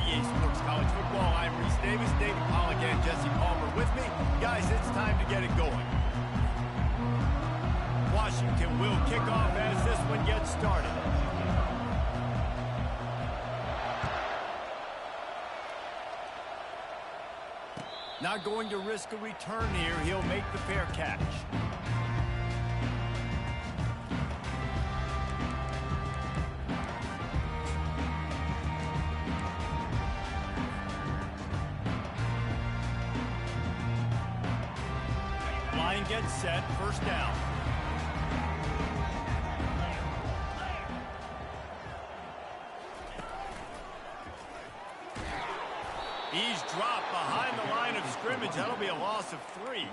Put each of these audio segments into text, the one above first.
EA Sports College Football. I'm Reese Davis, David Pollock, and Jesse Palmer with me. Guys, it's time to get it going. Washington will kick off as this one gets started. Not going to risk a return here. He'll make the fair catch. Line gets set, first down. He's dropped behind the line of scrimmage. That'll be a loss of 3.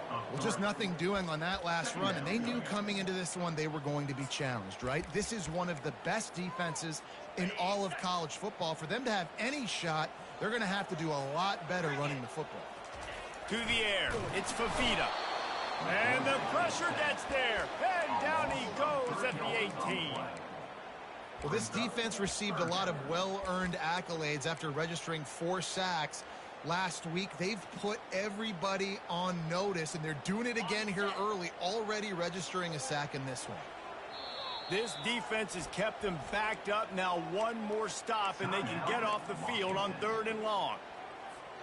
Well, just nothing doing on that last run, and they knew coming into this one they were going to be challenged, right? This is one of the best defenses in all of college football. For them to have any shot, they're going to have to do a lot better running the football. To the air, it's Fafita. And the pressure gets there, and down he goes at the 18. Well, this defense received a lot of well-earned accolades after registering 4 sacks last week. They've put everybody on notice, and they're doing it again here early, already registering a sack in this one. This defense has kept them backed up. Now one more stop, and they can get off the field on 3rd and long.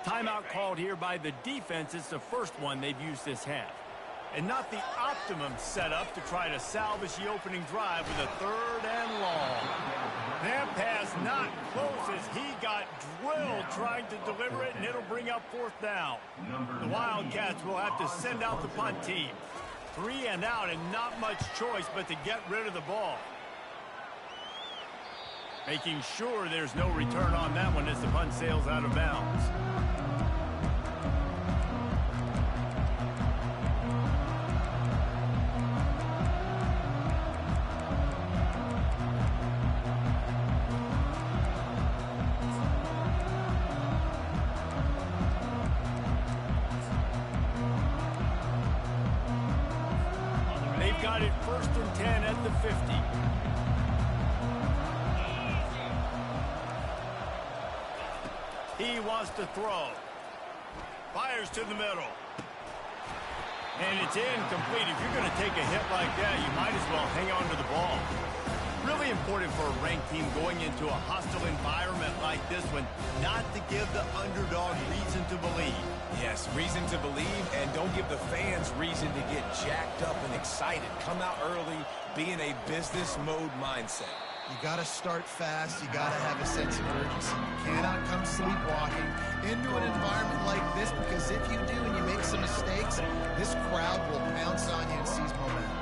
Timeout called here by the defense. It's the first one they've used this half. And not the optimum setup to try to salvage the opening drive with a 3rd and long. That pass not close as he got drilled trying to deliver it, and it'll bring up 4th down. The Wildcats will have to send out the punt team. 3 and out, and not much choice but to get rid of the ball. Making sure there's no return on that one as the punt sails out of bounds. Got it 1st and 10 at the 50. He wants to throw. Fires to the middle. And it's incomplete. If you're going to take a hit like that, you might as well hang on to the ball. Really important for a ranked team going into a hostile environment like this one, not to give the underdog reason to believe. Yes, reason to believe, and don't give the fans reason to get jacked up and excited. Come out early, be in a business mode mindset. You got to start fast. You got to have a sense of urgency. You cannot come sleepwalking into an environment like this, because if you do and you make some mistakes, this crowd will pounce on you and seize momentum.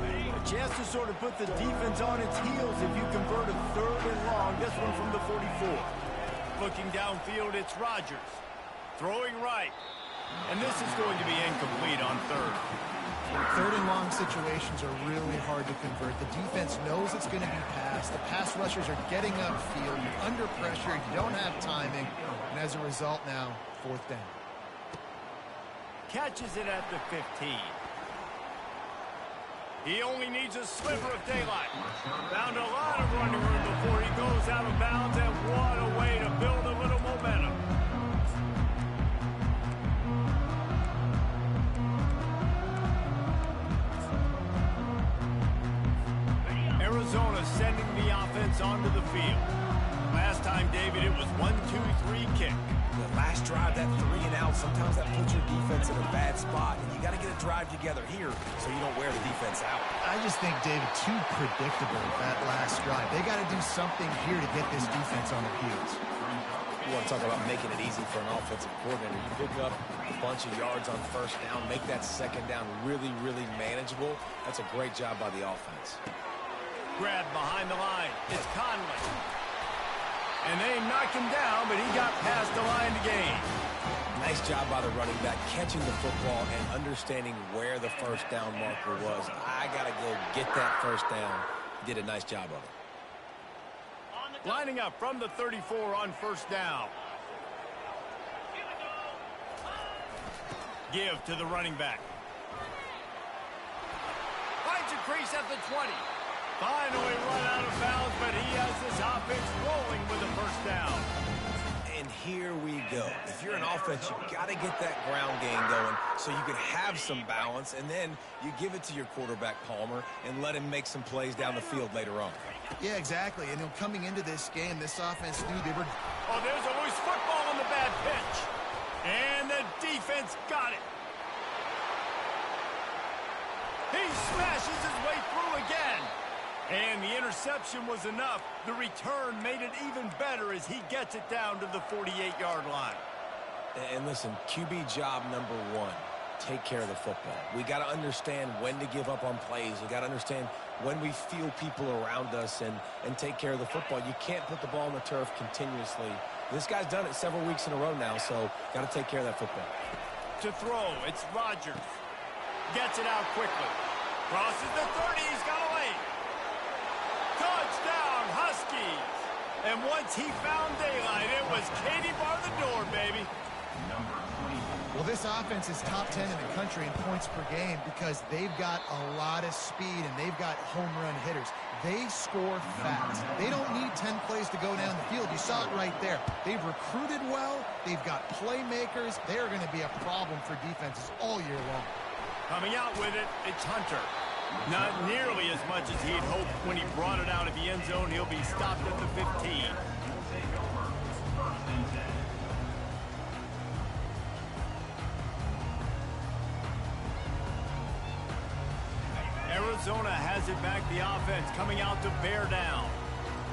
A chance to sort of put the defense on its heels if you convert a 3rd and long. This one from the 44. Looking downfield, it's Rodgers. Throwing right. And this is going to be incomplete on 3rd. 3rd and long situations are really hard to convert. The defense knows it's going to be passed. The pass rushers are getting upfield. You're under pressure. You don't have timing. And as a result now, 4th down. Catches it at the 15. He only needs a sliver of daylight. Found a lot of running room before he goes out of bounds, and what a way to build a little momentum. Arizona sending the offense onto the field. Last time, David, it was 1-2-3 kick. The last drive, that 3 and out, sometimes that puts your defense in a bad spot. And you got to get a drive together here so you don't wear the defense out. I just think, David, too predictable that last drive. They got to do something here to get this defense on their heels. You want to talk about making it easy for an offensive coordinator. You pick up a bunch of yards on 1st down, make that 2nd down really, really manageable. That's a great job by the offense. Grab behind the line. It's Conley. And they knocked him down, but he got past the line to gain. Nice job by the running back, catching the football and understanding where the 1st down marker was. I got to go get that 1st down. He did a nice job of it. Lining up from the 34 on 1st down. Give to the running back. Finds a crease at the 20. Finally run out of bounds, but he has this offense rolling an offense, you got to get that ground game going so you can have some balance, and then you give it to your quarterback, Palmer, and let him make some plays down the field later on. Yeah, exactly. And coming into this game, this offense knew they were... Oh, there's a loose football on the bad pitch. And the defense got it. He smashes his way through again. And the interception was enough. The return made it even better as he gets it down to the 48-yard line. And listen, QB job number one, take care of the football. We got to understand when to give up on plays. We got to understand when we feel people around us and take care of the football. You can't put the ball on the turf continuously. This guy's done it several weeks in a row now, so got to take care of that football. To throw, it's Rodgers. Gets it out quickly. Crosses the 30, he's got away. Touchdown, Huskies. And once he found daylight, it was Katie bar the door, baby. Well, this offense is top 10 in the country in points per game because they've got a lot of speed and they've got home run hitters. They score fast. They don't need 10 plays to go down the field. You saw it right there. They've recruited well. They've got playmakers. They're going to be a problem for defenses all year long. Coming out with it, it's Hunter. Not nearly as much as he'd hoped when he brought it out of the end zone. He'll be stopped at the 15. Arizona has it back, the offense coming out to bear down.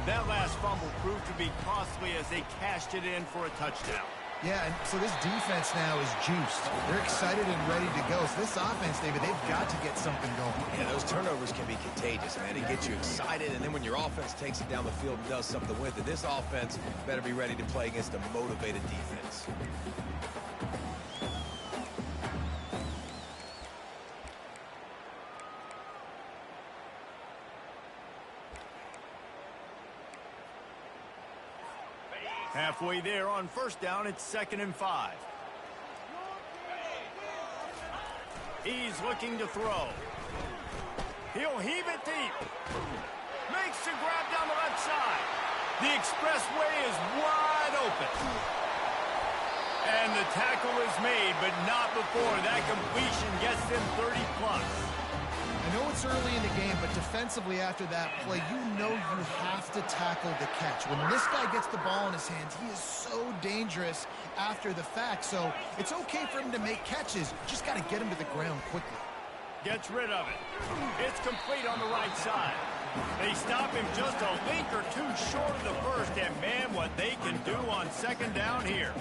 That last fumble proved to be costly as they cashed it in for a touchdown. Yeah, and so this defense now is juiced. They're excited and ready to go. So this offense, David, they've got to get something going. Yeah, those turnovers can be contagious, man. It gets you excited, and then when your offense takes it down the field and does something with it, this offense better be ready to play against a motivated defense. Halfway there on first down, it's 2nd and 5. He's looking to throw. He'll heave it deep. Makes the grab down the left side. The expressway is wide open. And the tackle is made, but not before that completion gets them 30+. I know it's early in the game, but defensively after that play, you know you have to tackle the catch. When this guy gets the ball in his hands, he is so dangerous after the fact. So it's okay for him to make catches. You just got to get him to the ground quickly. Gets rid of it. It's complete on the right side. They stop him just a link or two short of the first, and man, what they can do on 2nd down here.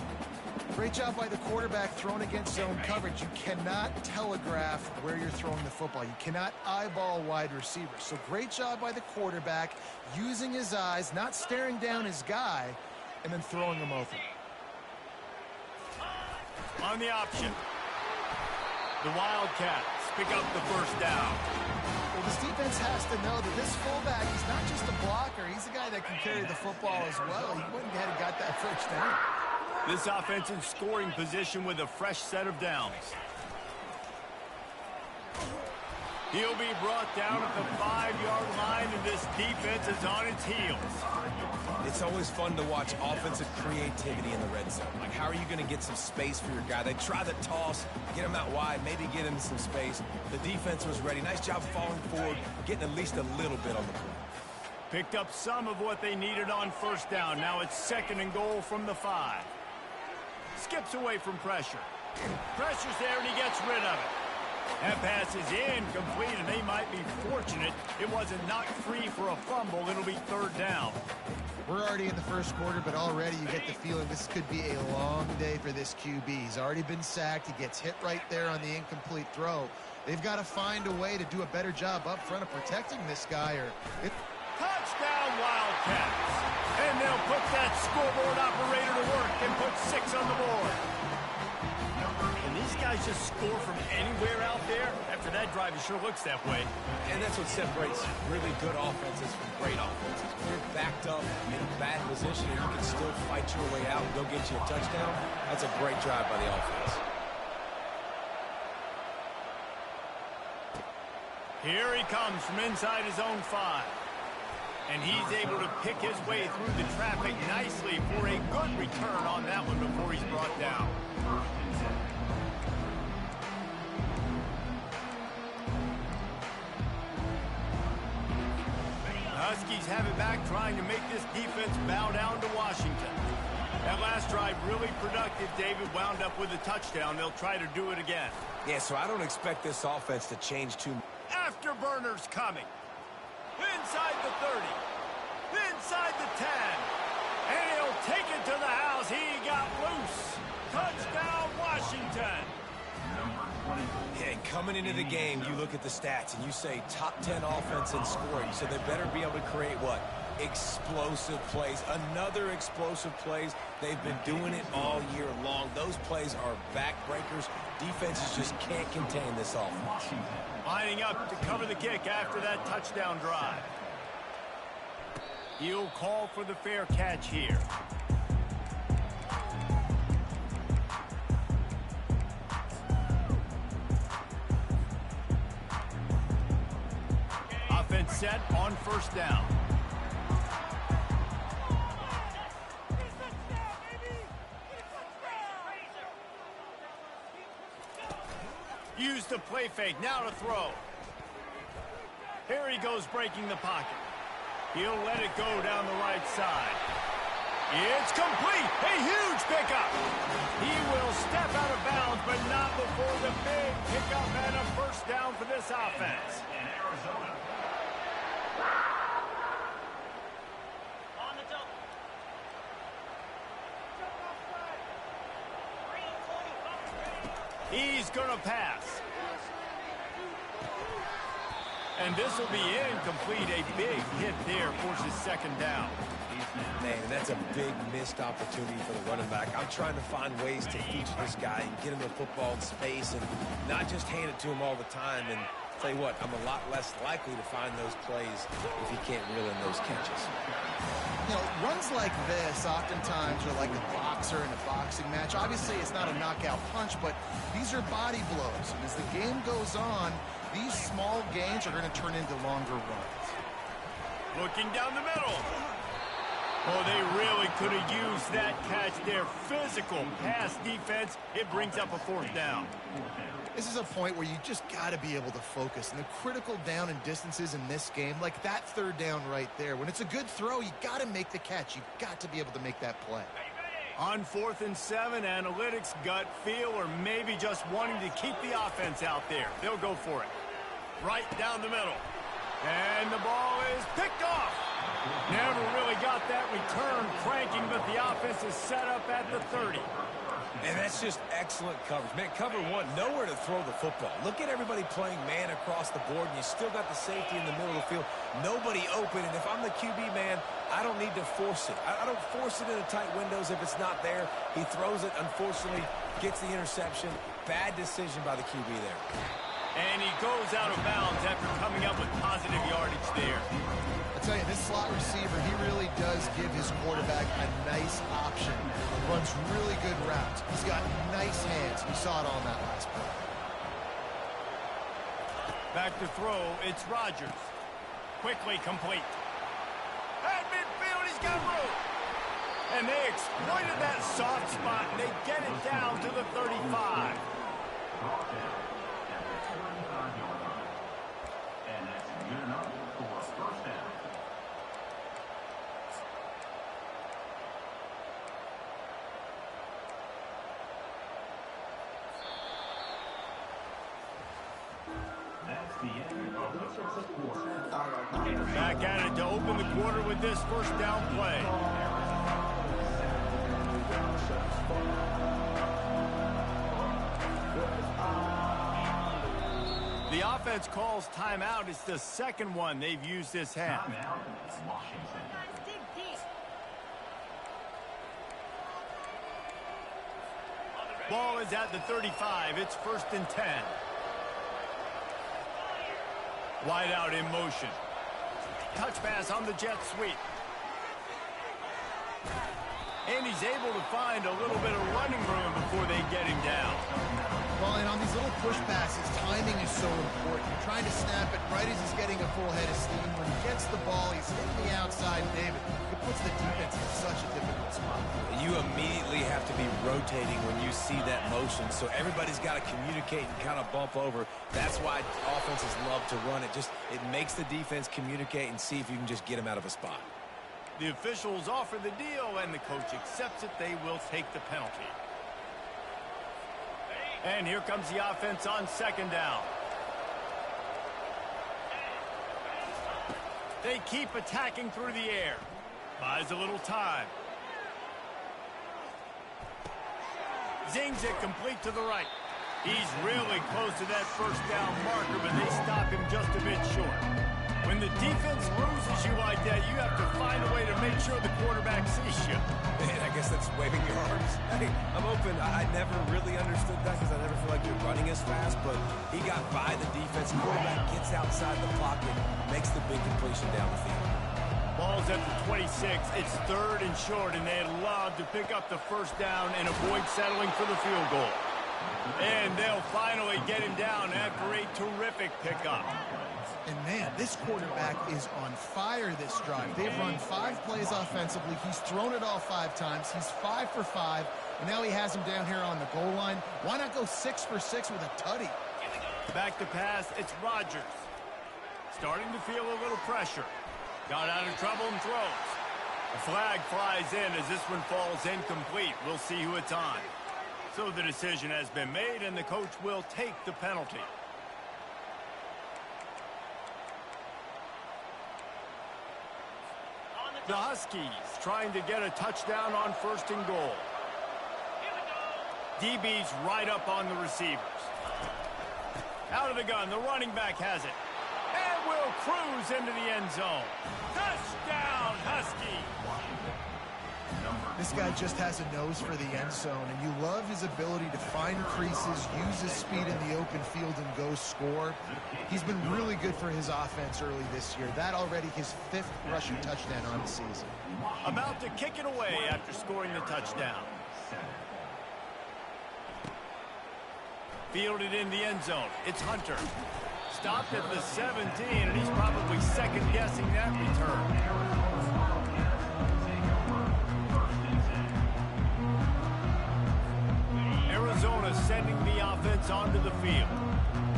Great job by the quarterback thrown against zone coverage. You cannot telegraph where you're throwing the football. You cannot eyeball wide receivers. So great job by the quarterback using his eyes, not staring down his guy, and then throwing him open. On the option, the Wildcats pick up the first down. Well, this defense has to know that this fullback is not just a blocker. He's a guy that can carry the football as well. He went ahead and got that first down. This offense in scoring position with a fresh set of downs. He'll be brought down at the 5-yard line, and this defense is on its heels. It's always fun to watch offensive creativity in the red zone. Like, how are you going to get some space for your guy? They try the toss, get him out wide, maybe get him some space. The defense was ready. Nice job falling forward, getting at least a little bit on the play. Picked up some of what they needed on first down. Now it's 2nd and goal from the 5. Skips away from pressure. Pressure's there, and he gets rid of it. That pass is incomplete, and they might be fortunate it wasn't knocked free for a fumble. It'll be 3rd down. We're already in the first quarter, but already you get the feeling this could be a long day for this QB. He's already been sacked. He gets hit right there on the incomplete throw. They've got to find a way to do a better job up front of protecting this guy. Touchdown, Wildcats. And they'll put that scoreboard operator to work and put 6 on the board. Can these guys just score from anywhere out there? After that drive, it sure looks that way. And that's what separates really good offenses from great offenses. When you're backed up in a bad position and you can still fight your way out and go get you a touchdown, that's a great drive by the offense. Here he comes from inside his own 5. And he's able to pick his way through the traffic nicely for a good return on that one before he's brought down. Huskies have it back, trying to make this defense bow down to Washington. That last drive really productive. David wound up with a touchdown. They'll try to do it again. Yeah, so I don't expect this offense to change too much. Afterburners coming. Inside the 30. Inside the 10. And he'll take it to the house. He got loose. Touchdown, Washington. Yeah, and coming into the game, you look at the stats and you say top 10 offense in scoring. So they better be able to create what? Explosive plays. Another explosive plays. They've been doing it all year long. Those plays are backbreakers. Defenses just can't contain this offense. Lining up to cover the kick after that touchdown drive. He'll call for the fair catch here. Offense set on first down. Use the play fake, now to throw. Here he goes, breaking the pocket. He'll let it go down the right side. It's complete, a huge pickup. He will step out of bounds, but not before the big pickup and a first down for this offense. He's going to pass. And this will be incomplete. A big hit there forces second down. Man, that's a big missed opportunity for the running back. I'm trying to find ways to feature this guy and get him the football in space and not just hand it to him all the time. And tell you what, I'm a lot less likely to find those plays if he can't reel in those catches. You know, runs like this oftentimes are like a boxer in a boxing match. Obviously, it's not a knockout punch, but these are body blows. And as the game goes on, these small gains are going to turn into longer runs. Looking down the middle. Oh, they really could have used that catch there. Physical pass defense. It brings up a fourth down. This is a point where you just got to be able to focus. And the critical down and distances in this game, like that third down right there, when it's a good throw, you got to make the catch. You've got to be able to make that play. On 4th and 7, analytics, gut feel, or maybe just wanting to keep the offense out there. They'll go for it. Right down the middle. And the ball is picked off. Never really got that return cranking, but the offense is set up at the 30. And that's just excellent coverage. Man, cover one, nowhere to throw the football. Look at everybody playing man across the board, and you still got the safety in the middle of the field. Nobody open, and if I'm the QB, man, I don't need to force it. I don't force it into tight windows if it's not there. He throws it, unfortunately, gets the interception. Bad decision by the QB there. And he goes out of bounds after coming up with positive yardage there. I tell you, this slot receiver, he really does give his quarterback a nice option. Runs really good routes. He's got nice hands. We saw it on that last play. Back to throw, it's Rodgers. Quickly complete. At midfield, he's got room. And they exploited that soft spot, and they get it down to the 35. Back at it to open the quarter with this first down play. The offense calls timeout. It's the second one they've used this half. Ball is at the 35. It's 1st and 10. Wide out in motion. Touch pass on the jet sweep. And he's able to find a little bit of running room before they get him down. Well, and on these little push passes, timing is so important. You're trying to snap it right as he's getting a full head of steam. When he gets the ball, he's hitting the outside, David. It puts the defense in such a difficult spot. You immediately have to be rotating when you see that motion, so everybody's got to communicate and kind of bump over. That's why offenses love to run it. It makes the defense communicate and see if you can just get them out of a spot. The officials offer the deal, and the coach accepts it. They will take the penalty. And here comes the offense on second down. They keep attacking through the air. Buys a little time. Zings it complete to the right. He's really close to that first down marker, but they stop him just a bit short. When the defense loses you like that, you have to find a way to make sure the quarterback sees you. And I guess that's waving your arms. Hey, I'm open. I never really understood that because I never feel like you're running as fast, but he got by the defense. Quarterback gets outside the pocket, makes the big completion down the field. Ball's at the 26. It's third and short, and they'd love to pick up the first down and avoid settling for the field goal. And they'll finally get him down after a terrific pickup. And, man, this quarterback is on fire this drive. They've run 5 plays offensively. He's thrown it all 5 times. He's 5 for 5. And now he has him down here on the goal line. Why not go 6 for 6 with a tutty? Back to pass, it's Rodgers. Starting to feel a little pressure. Got out of trouble and throws. A flag flies in as this one falls incomplete. We'll see who it's on. So the decision has been made, and the coach will take the penalty. The Huskies trying to get a touchdown on first and goal. DB's right up on the receivers. Out of the gun, the running back has it. And will cruise into the end zone. Touchdown, Husky! This guy just has a nose for the end zone, and you love his ability to find creases, use his speed in the open field, and go score. He's been really good for his offense early this year. That already his 5th rushing touchdown on the season. About to kick it away after scoring the touchdown. Fielded in the end zone. It's Hunter. Stopped at the 17, and he's probably second-guessing that return. Arizona sending the offense onto the field.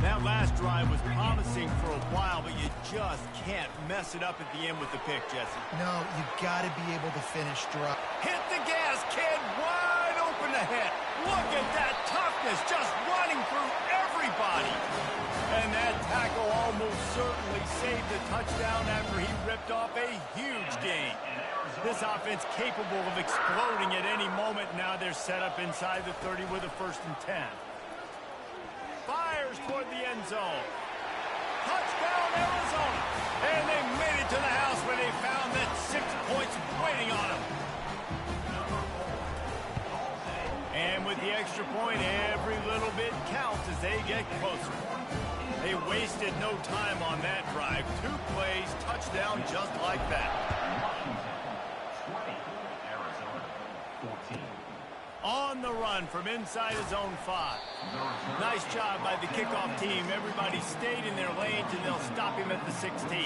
That last drive was promising for a while, but you just can't mess it up at the end with the pick, Jesse. No, you got to be able to finish drive. Hit the gas, kid. Wide open ahead. Look at that toughness, just running through everybody. And that tackle almost certainly saved the touchdown after he ripped off a huge gain. This offense capable of exploding at any moment. Now they're set up inside the 30 with a 1st and 10. Fires toward the end zone. Touchdown, Arizona. And they made it to the house when they found that 6 points waiting on them. And with the extra point, every little bit counts as they get closer. They wasted no time on that drive. 2 plays, touchdown just like that. On the run from inside his own 5. Nice job by the kickoff team. Everybody stayed in their lanes, and they'll stop him at the 16.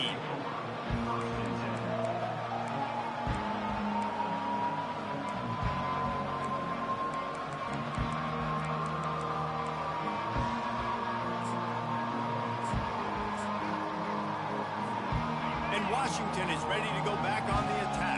And Washington is ready to go back on the attack.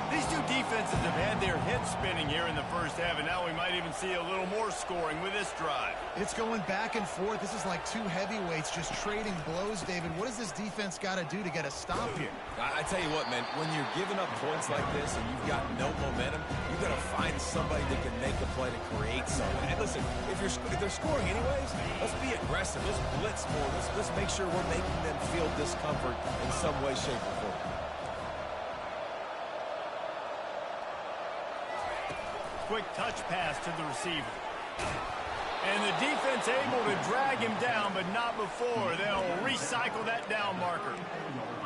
These two defenses have had their heads spinning here in the first half, and now we might even see a little more scoring with this drive. It's going back and forth. This is like 2 heavyweights just trading blows, David. What does this defense got to do to get a stop here? I tell you what, man, when you're giving up points like this and you've got no momentum, you've got to find somebody that can make a play to create something. And listen, if they're scoring anyways, let's be aggressive. Let's blitz more. Let's make sure we're making them feel discomfort in some way, shape, or form. Quick touch pass to the receiver. And the defense able to drag him down, but not before. They'll recycle that down marker.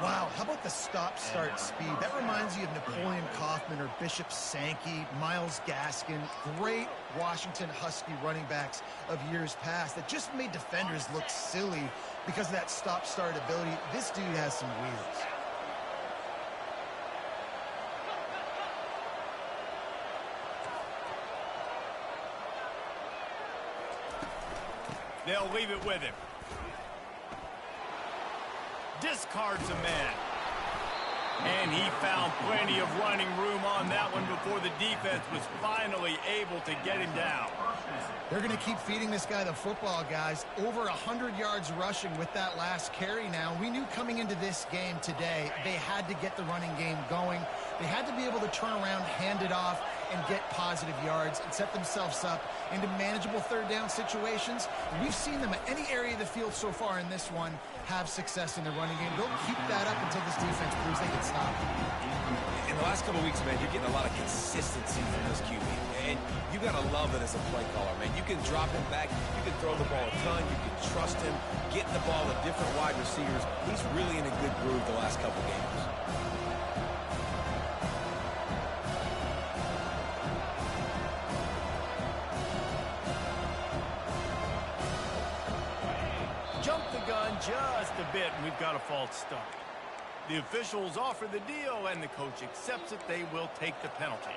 Wow, how about the stop-start speed? That reminds you of Napoleon Kaufman or Bishop Sankey, Myles Gaskin, great Washington Husky running backs of years past that just made defenders look silly because of that stop-start ability. This dude has some wheels. They'll leave it with him. Discards a man. And he found plenty of running room on that one before the defense was finally able to get him down. They're going to keep feeding this guy the football, guys. Over 100 yards rushing with that last carry now. We knew coming into this game today, they had to get the running game going. They had to be able to turn around, hand it off, and get positive yards and set themselves up into manageable third down situations. And we've seen them at any area of the field so far in this one have success in the running game. They'll keep that up until this defense proves they can stop it. In the last couple of weeks, man, you're getting a lot of consistency from this QB. And you got to love it as a play caller, man. You can drop him back. You can throw the ball a ton. You can trust him. Getting the ball to different wide receivers. He's really in a good groove the last couple games. Jump the gun just a bit, and we've got a false start. The officials offer the deal, and the coach accepts it. They will take the penalty.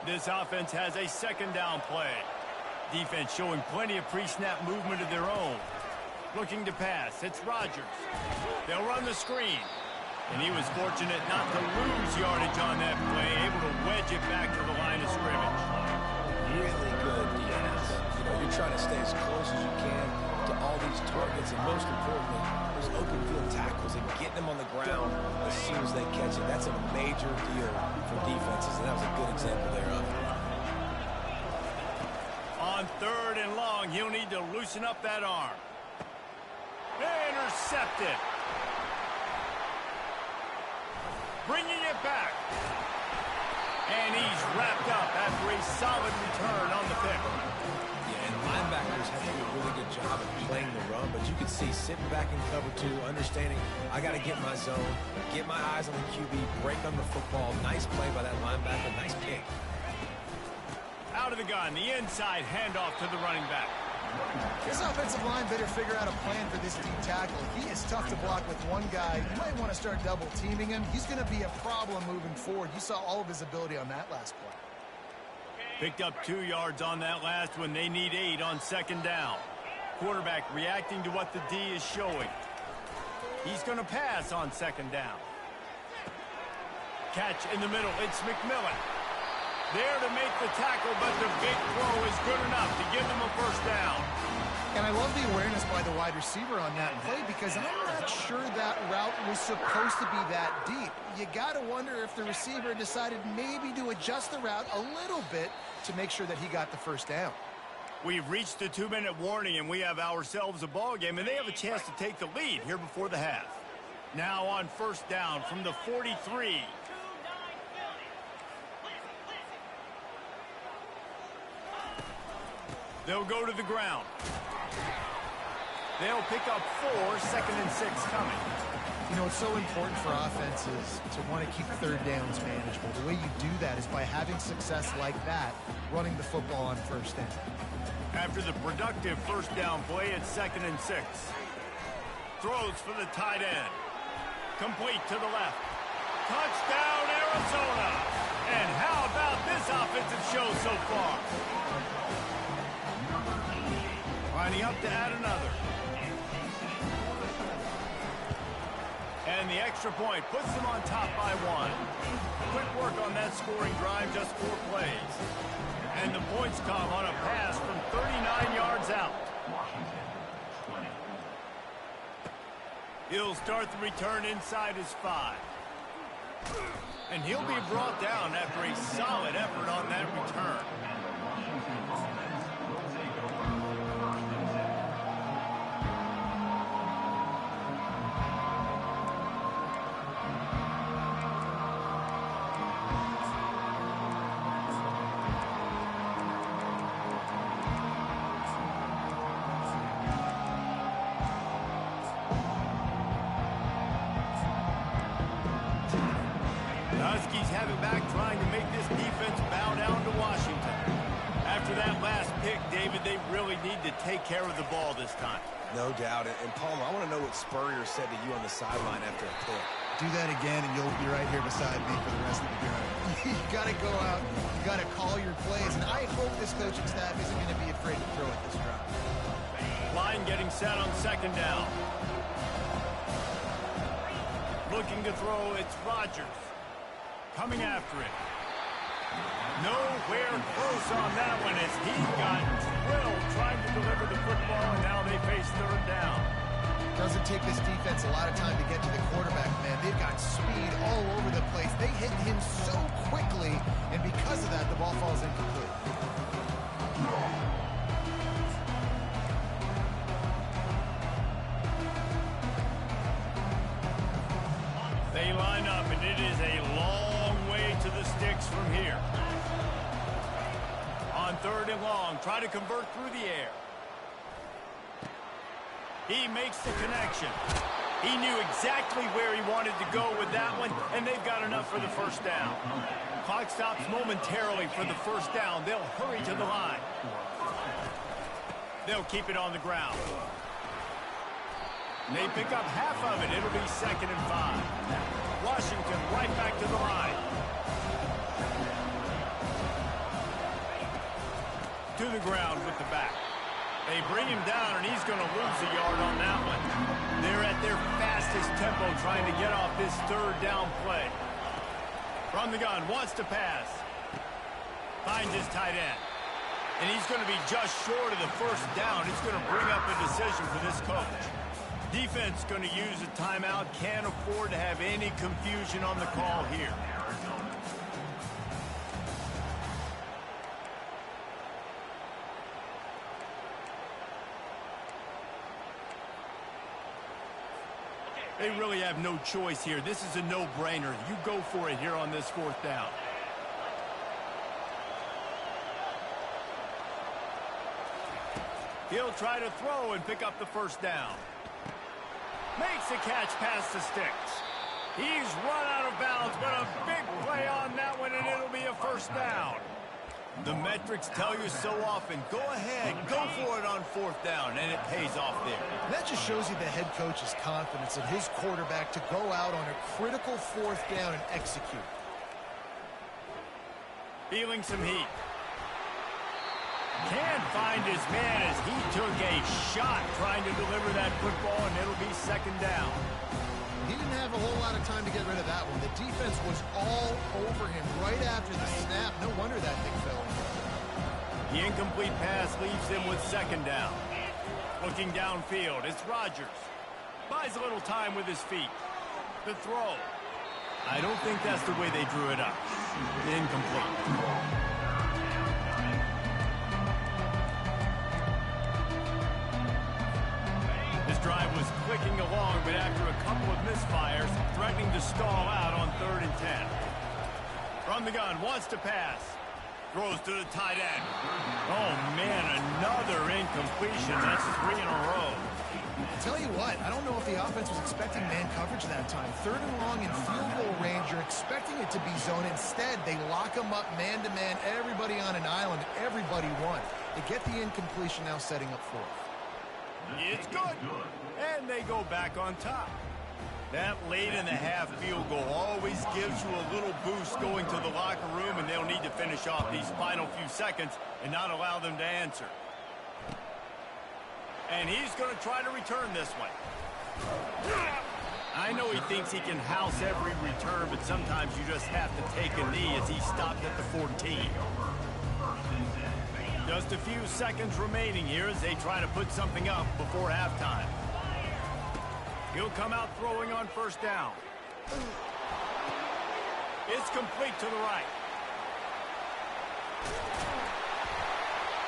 This offense has a second down play. Defense showing plenty of pre-snap movement of their own. Looking to pass. It's Rodgers. They'll run the screen. And he was fortunate not to lose yardage on that play, able to wedge it back to the line of scrimmage. Really good defense. You know, you're trying to stay as close as you can to all these targets, and most importantly, those open field tackles and getting them on the ground as soon as they catch it. That's a major deal for defenses, and that was a good example there of it. On third and long, he'll need to loosen up that arm. Intercepted. Bringing it back. And he's wrapped up after a solid return on the pick. Yeah, and linebackers have to do a really good job of playing the run, but you can see sitting back in cover two, understanding I got to get my zone, get my eyes on the QB, break on the football. Nice play by that linebacker. Nice pick. Out of the gun, the inside handoff to the running back. This offensive line better figure out a plan for this deep tackle. He is tough to block with one guy. You might want to start double teaming him. He's going to be a problem moving forward. You saw all of his ability on that last play. Picked up 2 yards on that last one. They need 8 on second down. Quarterback reacting to what the D is showing. He's going to pass on second down. Catch in the middle. It's McMillan. There to make the tackle, but the big throw is good enough to give them a first down. And I love the awareness by the wide receiver on that play because I'm not sure that route was supposed to be that deep. You got to wonder if the receiver decided maybe to adjust the route a little bit to make sure that he got the first down. We've reached the 2-minute warning, and we have ourselves a ball game, and they have a chance to take the lead here before the half. Now on first down from the 43. They'll go to the ground. They'll pick up 4, second and 6 coming. You know, it's so important for offenses to want to keep third downs manageable. The way you do that is by having success like that, running the football on first down. After the productive first down play, it's second and 6. Throws for the tight end. Complete to the left. Touchdown, Arizona. And how about this offensive show so far? Lining up to add another. And the extra point puts them on top by 1. Quick work on that scoring drive, just 4 plays. And the points come on a pass from 39 yards out. He'll start the return inside his 5. And he'll be brought down after a solid effort on that return. Huskies have it back, trying to make this defense bow down to Washington. After that last pick, David, they really need to take care of the ball this time. No doubt. And Palmer, I want to know what Spurrier said to you on the sideline after a pick. Do that again, and you'll be right here beside me for the rest of the game. You got to go out. You got to call your plays, and I hope this coaching staff isn't going to be afraid to throw at this drive. Line getting set on second down. Looking to throw, it's Rodgers. Coming after it. Nowhere close on that one as he got drilled trying to deliver the football, and now they face third down. Doesn't take this defense a lot of time to get to the quarterback, man. They've got speed all over the place. They hit him so quickly, and because of that, the ball falls incomplete. They line up, and it is a long way to the sticks from here. On third and long, try to convert through the air. He makes the connection. He knew exactly where he wanted to go with that one, and they've got enough for the first down. Clock stops momentarily for the first down. They'll hurry to the line. They'll keep it on the ground. They pick up half of it. It'll be 2nd and 5. Washington right back to the line. To the ground with the back. They bring him down, and he's going to lose a yard on that one. They're at their fastest tempo trying to get off this third down play. From the gun, wants to pass. Finds his tight end. And he's going to be just short of the first down. It's going to bring up a decision for this coach. Defense going to use a timeout. Can't afford to have any confusion on the call here. They really have no choice here. This is a no-brainer. You go for it here on this fourth down. He'll try to throw and pick up the first down. Makes a catch past the sticks. He's run out of bounds, but a big play on that one, and it'll be a first down. The metrics tell you so often, go ahead, go for it on fourth down, and it pays off there. That just shows you the head coach's confidence in his quarterback to go out on a critical fourth down and execute. Feeling some heat. Can't find his man as he took a shot trying to deliver that football, and it'll be 2nd down. He didn't have a whole lot of time to get rid of that one. The defense was all over him right after the snap. No wonder that thing fell in. The incomplete pass leaves him with 2nd down. Looking downfield, it's Rodgers. Buys a little time with his feet. The throw. I don't think that's the way they drew it up. Incomplete. Drive was clicking along, but after a couple of misfires, threatening to stall out on 3rd and 10. From the gun, wants to pass. Throws to the tight end. Oh, man, another incompletion. That's 3 in a row. Tell you what, I don't know if the offense was expecting man coverage that time. 3rd and long in field goal range, you're expecting it to be zone. Instead, they lock them up man-to-man, everybody on an island, everybody won. They get the incompletion now setting up fourth. It's good. And they go back on top. That late in the half field goal always gives you a little boost going to the locker room, and they'll need to finish off these final few seconds and not allow them to answer. And he's going to try to return this one. I know he thinks he can house every return, but sometimes you just have to take a knee as he stopped at the 14. Just a few seconds remaining here as they try to put something up before halftime. He'll come out throwing on first down. It's complete to the right.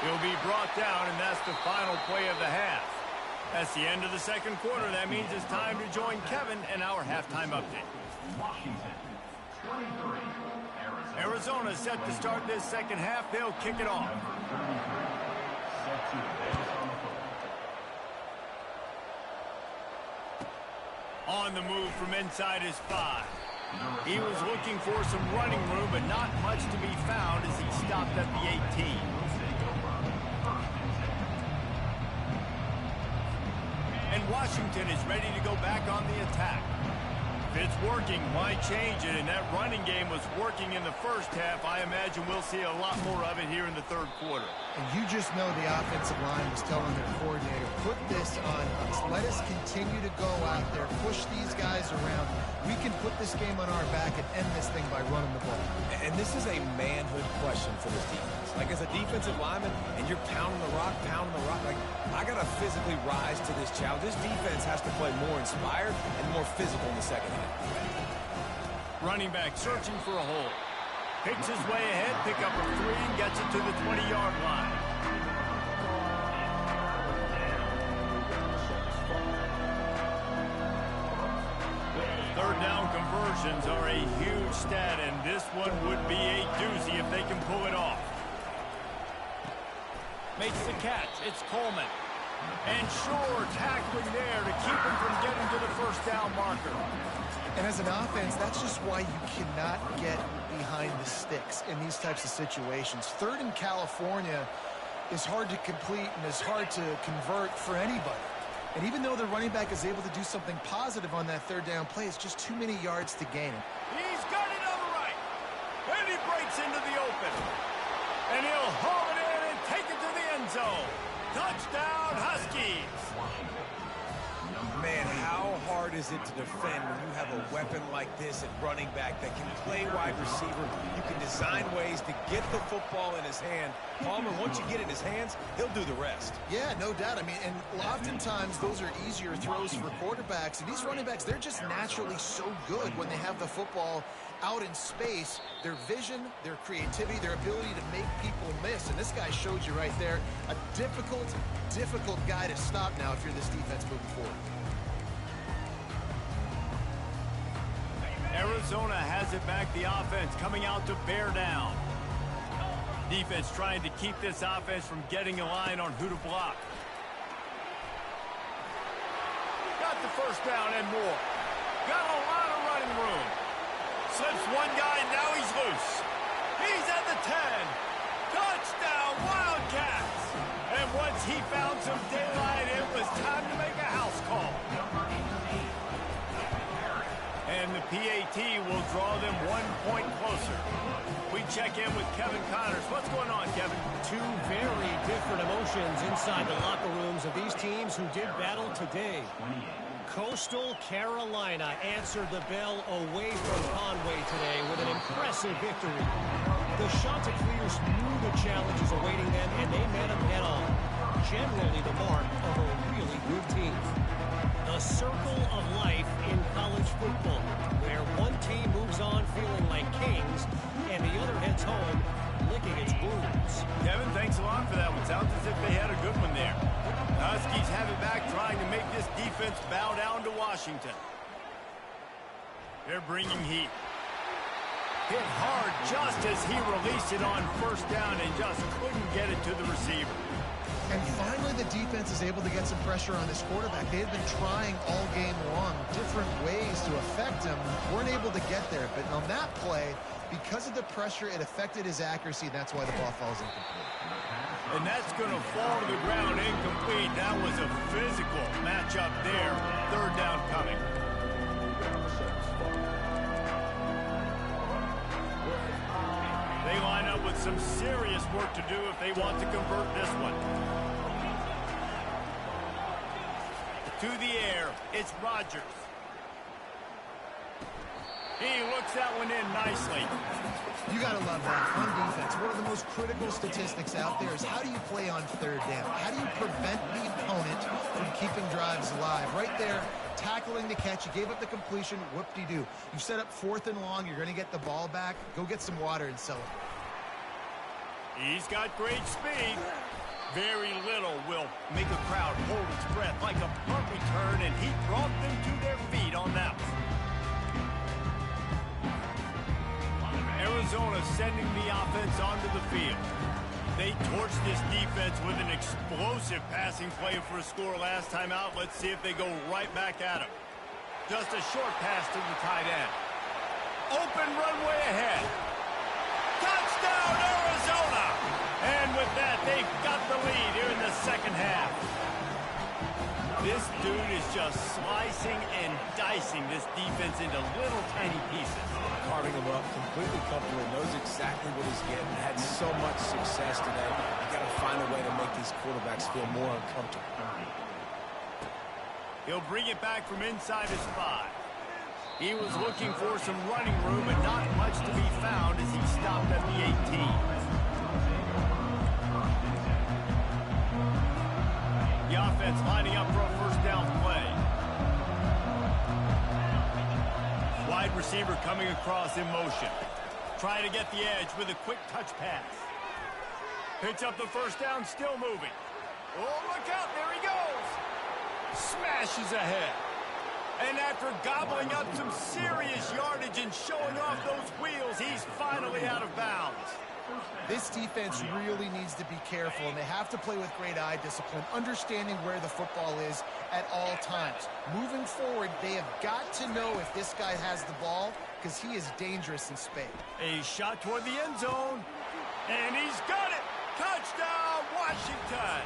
He'll be brought down, and that's the final play of the half. That's the end of the second quarter. That means it's time to join Kevin and our halftime update. Washington, 23. Arizona set to start this second half. They'll kick it off. On the move from inside his 5. He was looking for some running room, but not much to be found as he stopped at the 18. And Washington is ready to go back on the attack. If it's working, why change it? And that running game was working in the first half. I imagine we'll see a lot more of it here in the third quarter. And you just know the offensive line was telling their coordinator, put this on us. Let us continue to go out there, push these guys around. We can put this game on our back and end this thing by running the ball. And this is a manhood question for this defense. Like, as a defensive lineman, and you're pounding the rock, like, I got to physically rise to this challenge. This defense has to play more inspired and more physical in the second half. Running back searching for a hole. Picks his way ahead, pick up a 3, and gets it to the 20-yard line. Third down conversions are a huge stat, and this one would be a doozy if they can pull it off. Makes the catch. It's Coleman. And sure, tackling there to keep him from getting to the first down marker. And as an offense, that's just why you cannot get behind the sticks in these types of situations. Third in California is hard to complete and is hard to convert for anybody. And even though the running back is able to do something positive on that third down play, it's just too many yards to gain. He's got it on the right. And he breaks into the open. And he'll haul it in and take it to the end zone. Touchdown, Huskies. Man, how hard is it to defend when you have a weapon like this at running back that can play wide receiver? You can design ways to get the football in his hand. Palmer, once you get it in his hands, he'll do the rest. Yeah, no doubt. I mean, and oftentimes those are easier throws for quarterbacks. And these running backs, they're just naturally so good when they have the football out in space. Their vision, their creativity, their ability to make people miss. And this guy showed you right there, a difficult guy to stop now if you're this defense moving forward. Arizona has it back, the offense coming out to bear down. Defense trying to keep this offense from getting a line on who to block. Got the first down and more. Got a lot of running room. Slips one guy, now he's loose. He's at the 10. Touchdown, Wildcats. And once he found some daylight, it was time to make a house call. And the PAT will draw them 1 point closer. We check in with Kevin Connors. What's going on, Kevin? Two very different emotions inside the locker rooms of these teams who did battle today. Coastal Carolina answered the bell away from Conway today with an impressive victory. The Chanticleers knew the challenges awaiting them, and they met them head on. Generally the mark of a really good team. The circle of life in college football, where one team moves on feeling like kings, and the other heads home licking its wounds. Kevin, thanks a lot for that one. Sounds as if they had a good one there. The Huskies have it back, trying to make this defense bow down to Washington. They're bringing heat. Hit hard just as he released it on first down and just couldn't get it to the receiver. And finally, the defense is able to get some pressure on this quarterback. They had been trying all game long different ways to affect him. Weren't able to get there. But on that play, because of the pressure, it affected his accuracy. And that's why the ball falls incomplete. And that's going to fall to the ground incomplete. That was a physical matchup there. Third down coming. They line up with some serious work to do if they want to convert this one. To the air, it's Rodgers. He looks that one in nicely. You got to love that on defense. One of the most critical statistics out there is how do you play on third down? How do you prevent the opponent from keeping drives alive? Right there, tackling the catch. You gave up the completion. Whoop-de-doo. You set up 4th and long. You're going to get the ball back. Go get some water and celebrate. He's got great speed. Very little will make a crowd hold its breath like a punt return, and he brought them to their feet on that one. Arizona sending the offense onto the field. They torched this defense with an explosive passing play for a score last time out. Let's see if they go right back at him. Just a short pass to the tight end. open runway ahead. Touchdown, Arizona! And with that, they've got the lead here in the second half. This dude is just slicing and dicing this defense into little tiny pieces. Carving him up, completely comfortable, knows exactly what he's getting, had so much success today. You got to find a way to make these quarterbacks feel more uncomfortable. He'll bring it back from inside his 5. He was looking for some running room, but not much to be found as he stopped at the 18. The offense lining up for a first down play. Wide receiver coming across in motion. Trying to get the edge with a quick touch pass. Picks up the first down, still moving. Oh, look out, there he goes. Smashes ahead. And after gobbling up some serious yardage and showing off those wheels, he's finally out of bounds. This defense really needs to be careful, and they have to play with great eye discipline, understanding where the football is at all times. Moving forward, they have got to know if this guy has the ball, because he is dangerous in space. A shot toward the end zone, and he's got it. Touchdown, Washington.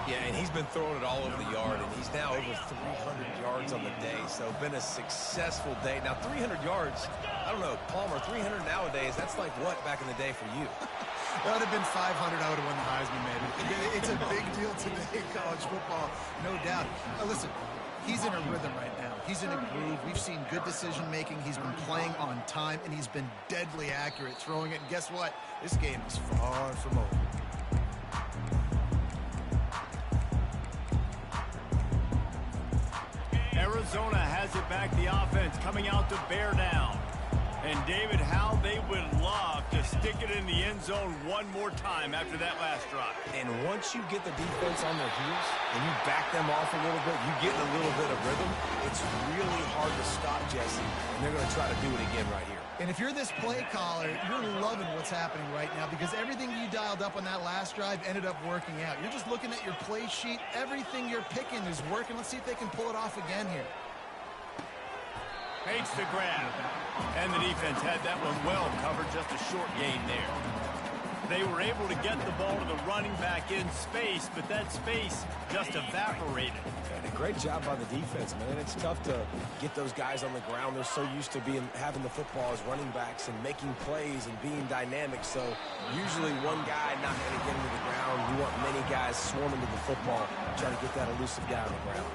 Yeah, and he's been throwing it all over the yard, and he's now over 300 yards on the day, so been a successful day. Now, 300 yards, I don't know, Palmer, 300 nowadays, that's like what back in the day for you? That would have been 500, I would have won the Heisman, maybe. It's a big deal today in college football, no doubt. Now, listen, he's in a rhythm right now. He's in a groove. We've seen good decision-making. He's been playing on time, and he's been deadly accurate throwing it. And guess what? This game is far from over. Arizona has it back, the offense coming out to bear down. And David, how they would love to stick it in the end zone one more time after that last drive. And once you get the defense on their heels and you back them off a little bit, you get in a little bit of rhythm, it's really hard to stop Jesse. And they're going to try to do it again right here. And if you're this play caller, you're loving what's happening right now because everything you dialed up on that last drive ended up working out. You're just looking at your play sheet. Everything you're picking is working. Let's see if they can pull it off again here. Makes the grab. And the defense had that one well covered, just a short gain there. They were able to get the ball to the running back in space, but that space just evaporated. And a great job by the defense, man. It's tough to get those guys on the ground. They're so used to having the football as running backs and making plays and being dynamic. So usually one guy not going to get him to the ground. You want many guys swarming to the football, trying to get that elusive guy on the ground.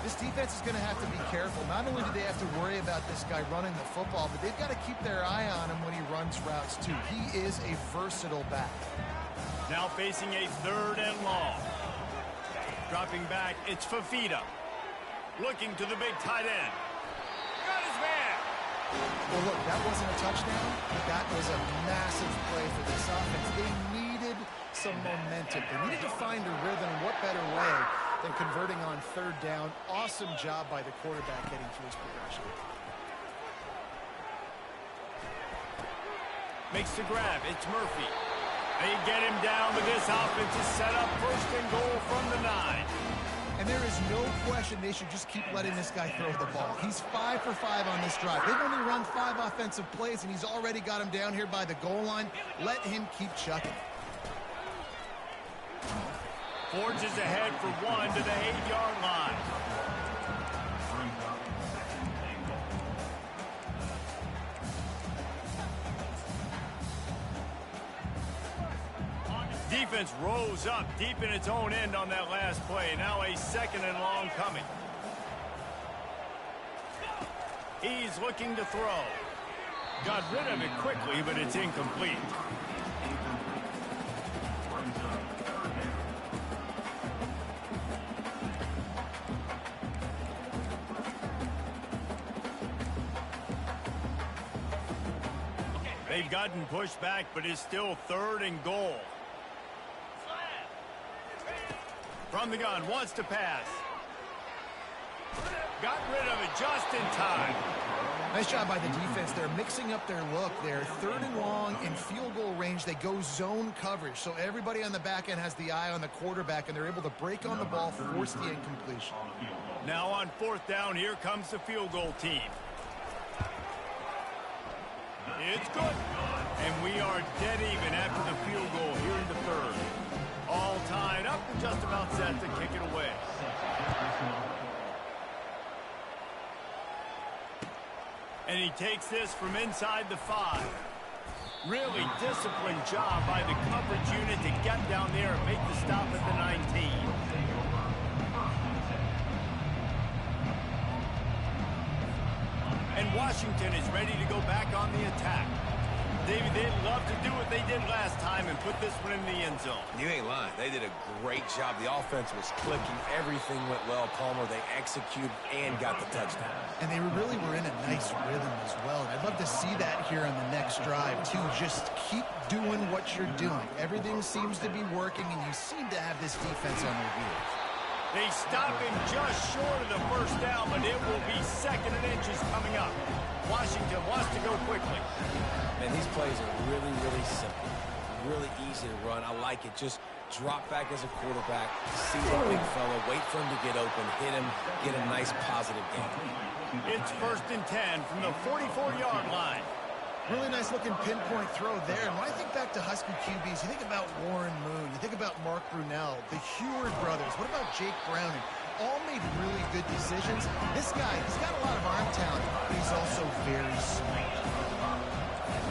This defense is going to have to be careful. Not only do they have to worry about this guy running the football, but they've got to keep their eye on him when he runs routes, too. He is a versatile back. Now facing a 3rd and long. Dropping back, it's Fafita. Looking to the big tight end. Got his man. Well, look, that wasn't a touchdown. That was a massive play for this offense. They needed some momentum. They needed to find a rhythm. What better way than converting on 3rd down? Awesome job by the quarterback getting through his progression. Makes the grab. It's Murphy. They get him down, but this offense is set up 1st and goal from the 9. And there is no question they should just keep letting this guy throw the ball. He's 5 for 5 on this drive. They've only run 5 offensive plays, and he's already got him down here by the goal line. Let him keep chucking. Forges ahead for 1 to the 8-yard line. Defense rose up deep in its own end on that last play. Now a 2nd and long coming. He's looking to throw. Got rid of it quickly, but it's incomplete. They've gotten pushed back, but it's still 3rd and goal. From the gun, wants to pass. Got rid of it just in time. Nice job by the defense. They're mixing up their look. They're 3rd and long in field goal range. They go zone coverage. So everybody on the back end has the eye on the quarterback, and they're able to break on the ball, force the incompletion. Now on 4th down, here comes the field goal team. It's good. And we are dead even after the field goal here in the third. All tied up and just about set to kick it away. And he takes this from inside the 5. Really disciplined job by the coverage unit to get down there and make the stop at the 19. And Washington is ready to go back on the attack. David, they'd love to do what they did last time and put this one in the end zone. You ain't lying. They did a great job. The offense was clicking. Everything went well. Palmer, they executed and got the touchdown. And they really were in a nice rhythm as well. And I'd love to see that here on the next drive, too. Just keep doing what you're doing. Everything seems to be working, and you seem to have this defense on their heels. They stop him just short of the first down, but it will be 2nd and inches coming up. Washington wants to go quickly. Man, these plays are really, really simple. Really easy to run. I like it. Just drop back as a quarterback, see the big fella, wait for him to get open, hit him, get a nice positive game. It's 1st and 10 from the 44-yard line. Really nice looking pinpoint throw there. And when I think back to Husky QBs, you think about Warren Moon, you think about Mark Brunell, the Heward brothers. What about Jake Browning? All made really good decisions. This guy, he's got a lot of arm talent, but he's also very smart.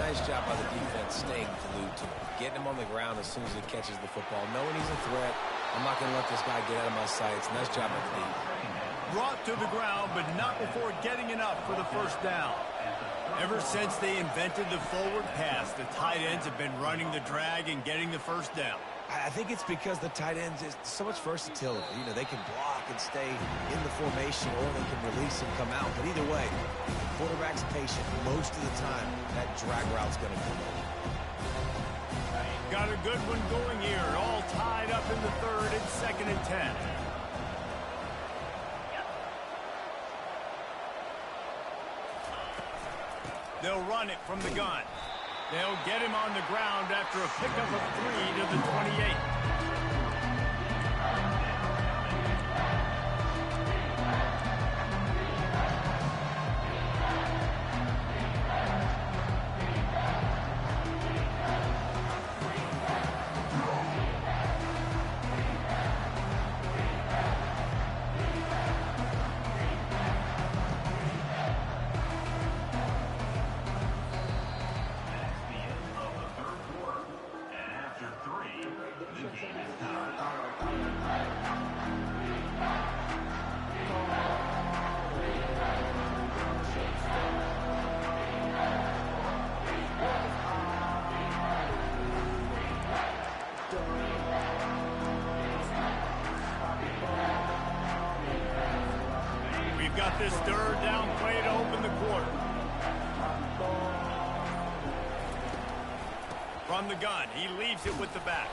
Nice job by the defense staying glued to him. Getting him on the ground as soon as he catches the football. Knowing he's a threat, I'm not going to let this guy get out of my sights. Nice job by the D. Brought to the ground, but not before getting enough for the first down. Ever since they invented the forward pass, the tight ends have been running the drag and getting the first down. I think it's because the tight ends is so much versatility. You know, they can block and stay in the formation, or they can release and come out. But either way, the quarterback's patient. Most of the time, that drag route's going to come over. Got a good one going here. All tied up in the third. It's 2nd and 10. They'll run it from the gun. They'll get him on the ground after a pickup of 3 to the 28. Got this 3rd down play to open the quarter. From the gun, he leaves it with the back.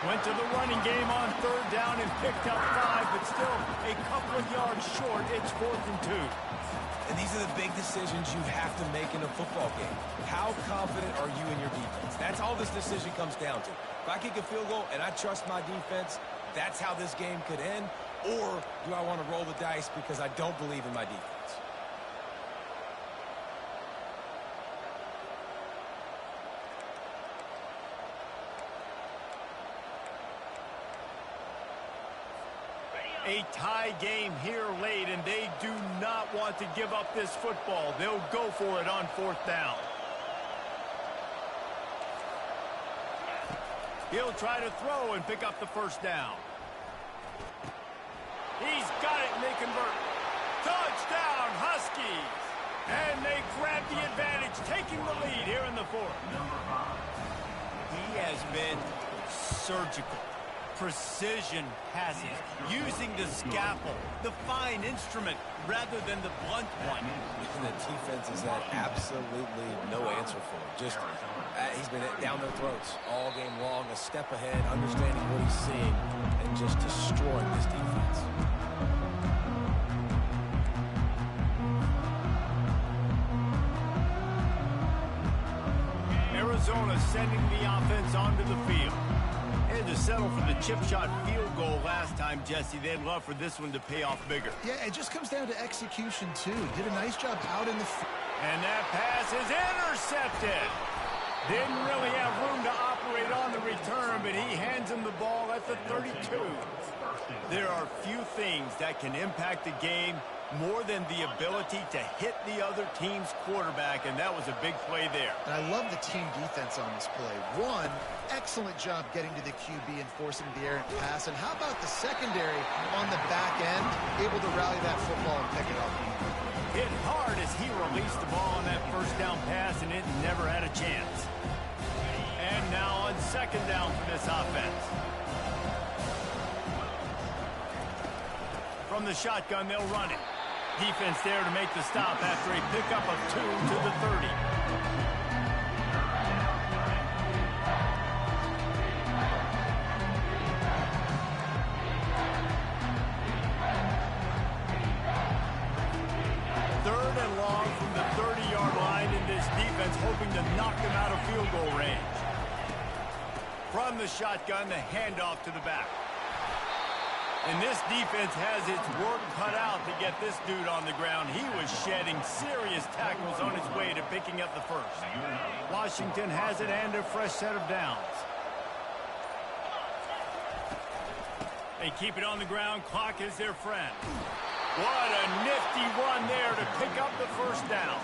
Went to the running game on 3rd down and picked up 5, but still a couple of yards short. It's 4th and 2. And these are the big decisions you have to make in a football game. How confident are you in your defense? That's all this decision comes down to. If I kick a field goal and I trust my defense, that's how this game could end. Or do I want to roll the dice because I don't believe in my defense? A tie game here late, and they do not want to give up this football. They'll go for it on 4th down. He'll try to throw and pick up the first down. He's got it, and they convert. Touchdown, Huskies! And they grab the advantage, taking the lead here in the 4th. He has been surgical. Precision passes, using the scalpel, the fine instrument, rather than the blunt one. And the defense has had absolutely no answer for him. Just, he's been down their throats all game long, a step ahead, understanding what he's seeing, and just destroying this defense. Arizona sending the offense onto the field. had to settle for the chip shot field goal last time, Jesse. They'd love for this one to pay off bigger. Yeah, it just comes down to execution, too. Did a nice job out in the field. And that pass is intercepted. Didn't really have room to operate on the return, but he hands him the ball at the 32. There are few things that can impact the game more than the ability to hit the other team's quarterback, and that was a big play there. And I love the team defense on this play. One, excellent job getting to the QB and forcing the errant pass. And how about the secondary on the back end, able to rally that football and pick it up? Hit hard as he released the ball on that first down pass, and it never had a chance. And now on second down for this offense. From the shotgun, they'll run it. Defense there to make the stop after a pickup of 2 to the 30. Third and long from the 30-yard line, in this defense hoping to knock them out of field goal range. From the shotgun, the handoff to the back. And this defense has its work cut out to get this dude on the ground. He was shedding serious tackles on his way to picking up the first. Washington has it and a fresh set of downs. They keep it on the ground. Clock is their friend. What a nifty run there to pick up the first down.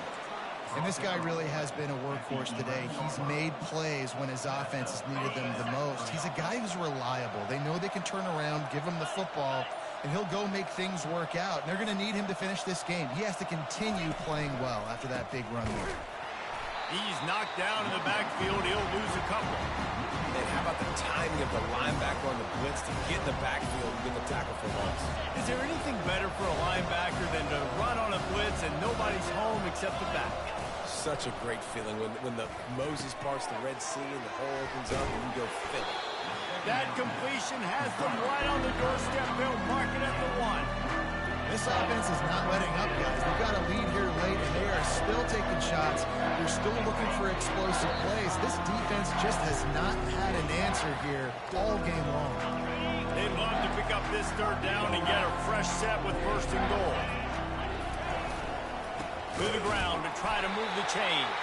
And this guy really has been a workhorse today. He's made plays when his offense has needed them the most. He's a guy who's reliable. They know they can turn around, give him the football, and he'll go make things work out. And they're going to need him to finish this game. He has to continue playing well after that big run there. He's knocked down in the backfield. He'll lose a couple. And how about the timing of the linebacker on the blitz to get in the backfield and get the tackle for once? Is there anything better for a linebacker than to run on a blitz and nobody's home except the back? Such a great feeling when the Moses parts the Red Sea and the hole opens up and you go fill it. That completion has them right on the doorstep. They'll mark it at the 1. This offense is not letting up, guys. They've got a lead here late, and they are still taking shots. They're still looking for explosive plays. This defense just has not had an answer here all game long. They'd love to pick up this third down and get a fresh set with first and goal. To the ground to try to move the chains.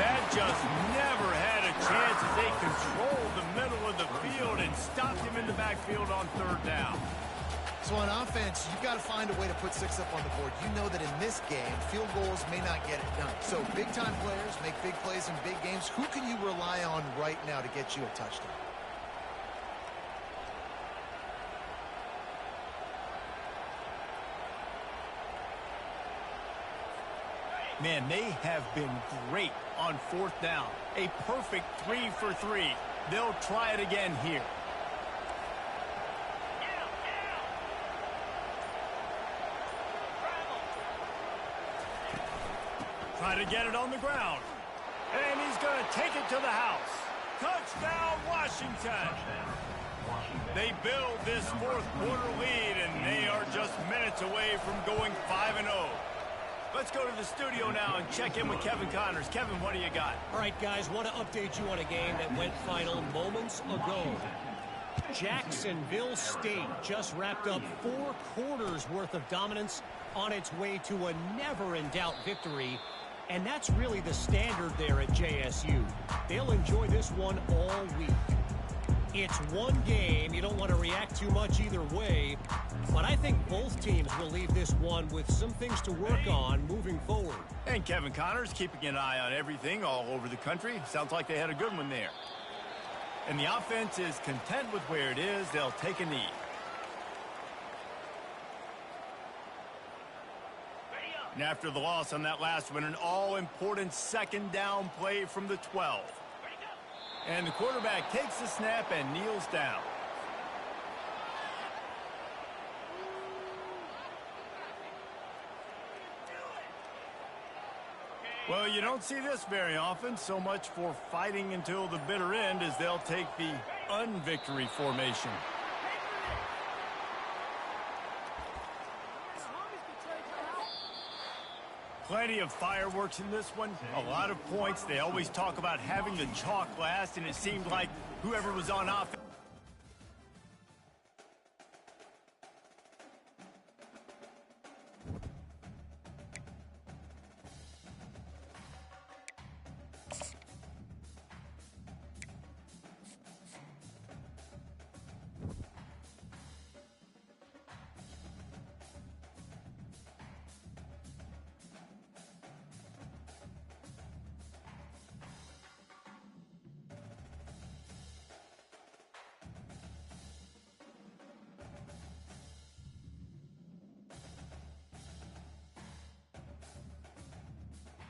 That just never had a chance as they controlled the middle of the field and stopped him in the backfield on third down. So on offense, you've got to find a way to put 6 up on the board. You know that in this game, field goals may not get it done. So big-time players make big plays in big games. Who can you rely on right now to get you a touchdown? Man, they have been great on fourth down. A perfect 3 for 3. They'll try it again here. Try to get it on the ground. And he's going to take it to the house. Touchdown, Washington. They build this fourth quarter lead, and they are just minutes away from going 5-0. Let's go to the studio now and check in with Kevin Connors. Kevin, what do you got? All right, guys, want to update you on a game that went final moments ago. Jacksonville State just wrapped up 4 quarters worth of dominance on its way to a never-in-doubt victory. And that's really the standard there at JSU. They'll enjoy this one all week. It's one game. You don't want to react too much either way. But I think both teams will leave this one with some things to work on moving forward. And Kevin Connors keeping an eye on everything all over the country. Sounds like they had a good one there. And the offense is content with where it is. They'll take a knee. And after the loss on that last one, an all-important second down play from the 12. And the quarterback takes the snap and kneels down. Well, you don't see this very often. So much for fighting until the bitter end as they'll take the unvictory formation. Plenty of fireworks in this one. A lot of points. They always talk about having the chalk last, and it seemed like whoever was on offense